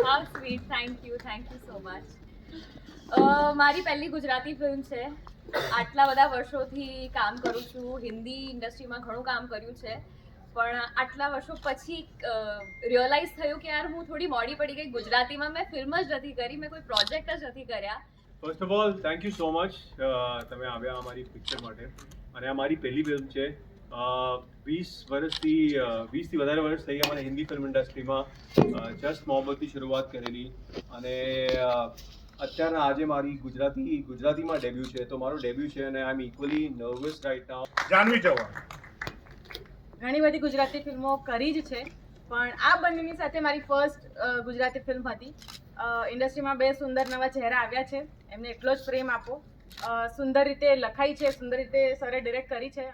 How sweet, thank you so much. મારી પહેલી Gujarati film છે. આટલા બધા વર્ષોથી કામ કરું છું, હિન્દી ઇન્ડસ્ટ્રીમાં ઘણું કામ કર્યું છે, પણ આટલા વર્ષો પછી રિયલાઇઝ થયું કે યાર હું થોડી મોડી પડી ગઈ. ગુજરાતીમાં મેં ફિલ્મ જ નથી કરી, મેં કોઈ પ્રોજેક્ટ જ નથી કર્યા. First of all thank you so much, તમે આવ્યા અમારી પિક્ચર માટે. અને આ મારી પહેલી ફિલ્મ છે. 20થી વધારે વર્ષ થઈ ગયા મને હિન્દી ફિલ્મ ઇન્ડસ્ટ્રીમાં. જસ્ટ મોહબ્બતથી શરૂઆત કરેલી અને અત્યારના આજે મારી ગુજરાતીમાં ડેબ્યુ છે. તો મારો ડેબ્યુ છે અને I am equally nervous right now. Janvi Chauhan ઘણી બધી ગુજરાતી ફિલ્મો કરી જ છે, પણ આ બંનેની સાથે મારી ફર્સ્ટ ગુજરાતી ફિલ્મ હતી. ઇન્ડસ્ટ્રીમાં બે સુંદર નવા ચહેરા આવ્યા છે, એમને એટલો જ પ્રેમ આપો. સુંદર રીતે લખાઈ છે, સુંદર રીતે સરે ડિરેક્ટ કરી છે.